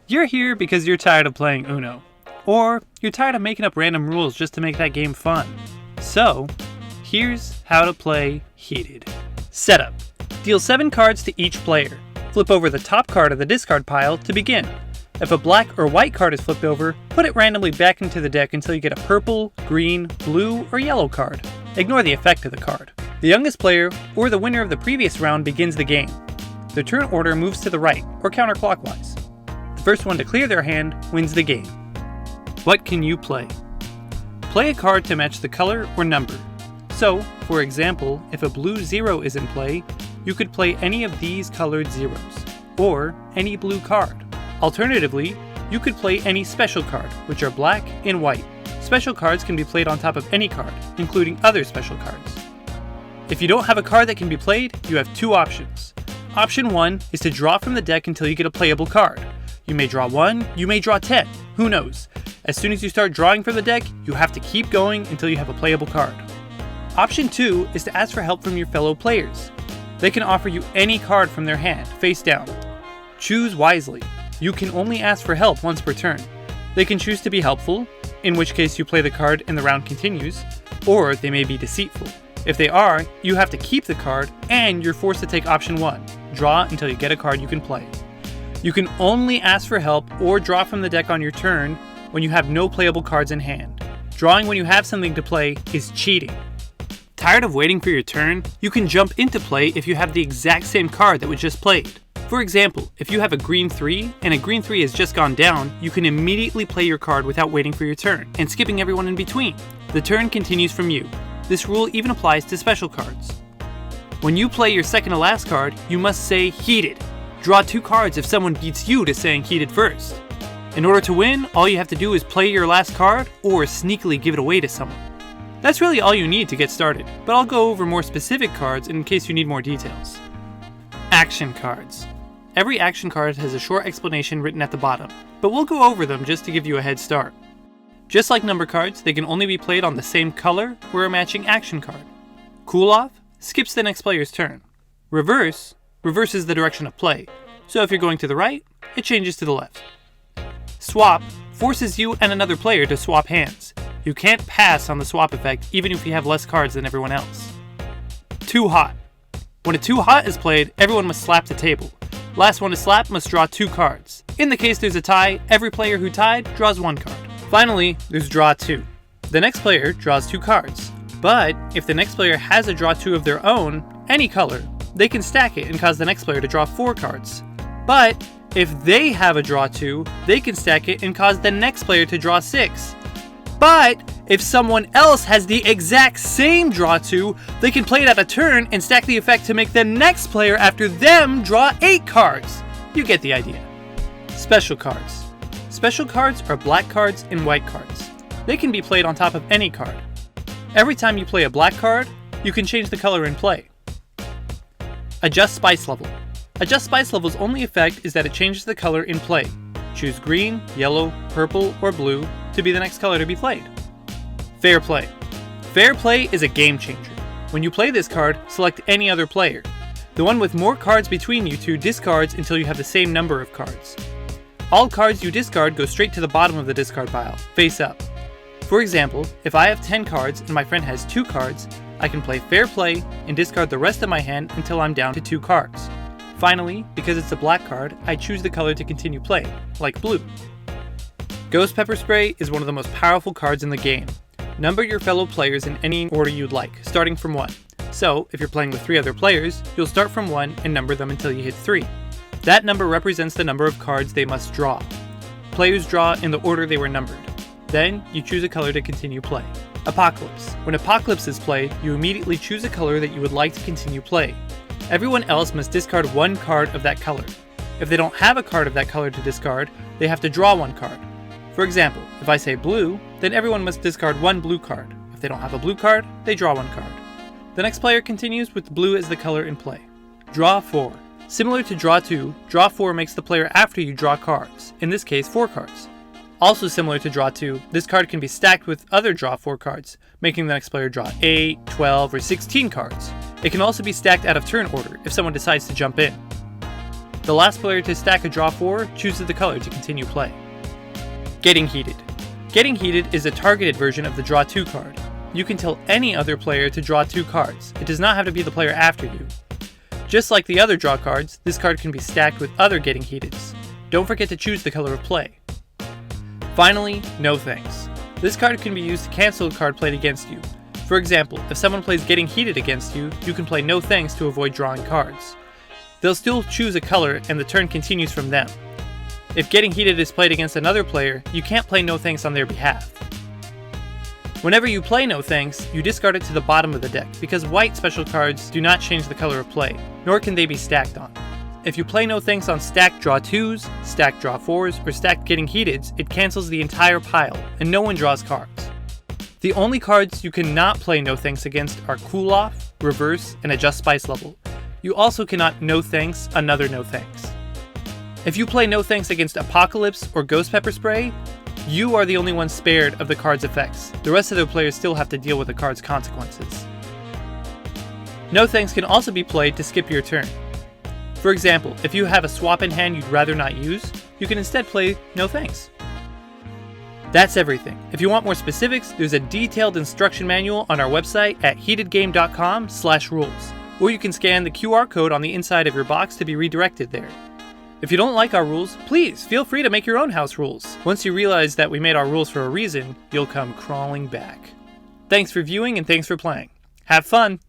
You're here because you're tired of playing Uno, or you're tired of making up random rules just to make that game fun. So, here's how to play Heated. Setup. Deal 7 cards to each player. Flip over the top card of the discard pile to begin. If a black or white card is flipped over, put it randomly back into the deck until you get a purple, green, blue, or yellow card. Ignore the effect of the card. The youngest player, or the winner of the previous round, begins the game. The turn order moves to the right, or counterclockwise. The first one to clear their hand wins the game. What can you play? Play a card to match the color or number. So, for example, if a blue 0 is in play, you could play any of these colored zeros, or any blue card. Alternatively, you could play any special card, which are black and white. Special cards can be played on top of any card, including other special cards. If you don't have a card that can be played, you have 2 options. Option 1 is to draw from the deck until you get a playable card. You may draw 1, you may draw 10, who knows? As soon as you start drawing from the deck, you have to keep going until you have a playable card. Option 2 is to ask for help from your fellow players. They can offer you any card from their hand, face down. Choose wisely. You can only ask for help once per turn. They can choose to be helpful, in which case you play the card and the round continues, or they may be deceitful. If they are, you have to keep the card and you're forced to take option 1, draw until you get a card you can play. You can only ask for help or draw from the deck on your turn when you have no playable cards in hand. Drawing when you have something to play is cheating. Tired of waiting for your turn? You can jump into play if you have the exact same card that was just played. For example, if you have a green 3 and a green 3 has just gone down, you can immediately play your card without waiting for your turn and skipping everyone in between. The turn continues from you. This rule even applies to special cards. When you play your second to last card, you must say Heated. Draw 2 cards if someone beats you to saying Heated first. In order to win, all you have to do is play your last card or sneakily give it away to someone. That's really all you need to get started, but I'll go over more specific cards in case you need more details. Action cards. Every action card has a short explanation written at the bottom, but we'll go over them just to give you a head start. Just like number cards, they can only be played on the same color or a matching action card. Cool Off skips the next player's turn. Reverse reverses the direction of play, so if you're going to the right, it changes to the left. Swap forces you and another player to swap hands. You can't pass on the swap effect even if you have less cards than everyone else. Too Hot. When a Too Hot is played, everyone must slap the table. Last one to slap must draw 2 cards. In the case there's a tie, every player who tied draws 1 card. Finally, there's Draw 2. The next player draws 2 cards. But if the next player has a Draw 2 of their own, any color, they can stack it and cause the next player to draw 4 cards. But if they have a Draw 2, they can stack it and cause the next player to draw 6. But if someone else has the exact same Draw 2, they can play it at a turn and stack the effect to make the next player after them draw 8 cards. You get the idea. Special cards. Special cards are black cards and white cards. They can be played on top of any card. Every time you play a black card, you can change the color in play. Adjust Spice Level. Adjust Spice Level's only effect is that it changes the color in play. Choose green, yellow, purple, or blue to be the next color to be played. Fair Play. Fair Play is a game changer. When you play this card, select any other player. The one with more cards between you two discards until you have the same number of cards. All cards you discard go straight to the bottom of the discard pile, face up. For example, if I have 10 cards and my friend has 2 cards, I can play Fair Play and discard the rest of my hand until I'm down to 2 cards. Finally, because it's a black card, I choose the color to continue play, like blue. Ghost Pepper Spray is one of the most powerful cards in the game. Number your fellow players in any order you'd like, starting from 1. So, if you're playing with 3 other players, you'll start from 1 and number them until you hit 3. That number represents the number of cards they must draw. Players draw in the order they were numbered. Then, you choose a color to continue play. Apocalypse. When Apocalypse is played, you immediately choose a color that you would like to continue play. Everyone else must discard 1 card of that color. If they don't have a card of that color to discard, they have to draw 1 card. For example, if I say blue, then everyone must discard 1 blue card. If they don't have a blue card, they draw 1 card. The next player continues with blue as the color in play. Draw 4. Similar to Draw 2, Draw 4 makes the player after you draw cards, in this case 4 cards. Also similar to Draw 2, this card can be stacked with other Draw 4 cards, making the next player draw 8, 12, or 16 cards. It can also be stacked out of turn order if someone decides to jump in. The last player to stack a draw 4 chooses the color to continue play. Getting Heated. Getting Heated is a targeted version of the draw 2 card. You can tell any other player to draw 2 cards. It does not have to be the player after you. Just like the other draw cards, this card can be stacked with other Getting Heateds. Don't forget to choose the color of play. Finally, No Thanks. This card can be used to cancel a card played against you. For example, if someone plays Getting Heated against you, you can play No Thanks to avoid drawing cards. They'll still choose a color and the turn continues from them. If Getting Heated is played against another player, you can't play No Thanks on their behalf. Whenever you play No Thanks, you discard it to the bottom of the deck, because white special cards do not change the color of play, nor can they be stacked on. If you play No Thanks on stacked draw 2s, stacked draw 4s, or stacked Getting Heateds, it cancels the entire pile, and no one draws cards. The only cards you cannot play No Thanks against are Cool Off, Reverse, and Adjust Spice Level. You also cannot No Thanks another No Thanks. If you play No Thanks against Apocalypse or Ghost Pepper Spray, you are the only one spared of the card's effects. The rest of the players still have to deal with the card's consequences. No Thanks can also be played to skip your turn. For example, if you have a swap in hand you'd rather not use, you can instead play No Thanks. That's everything. If you want more specifics, there's a detailed instruction manual on our website at heatedgame.com/rules, or you can scan the QR code on the inside of your box to be redirected there. If you don't like our rules, please feel free to make your own house rules. Once you realize that we made our rules for a reason, you'll come crawling back. Thanks for viewing and thanks for playing. Have fun!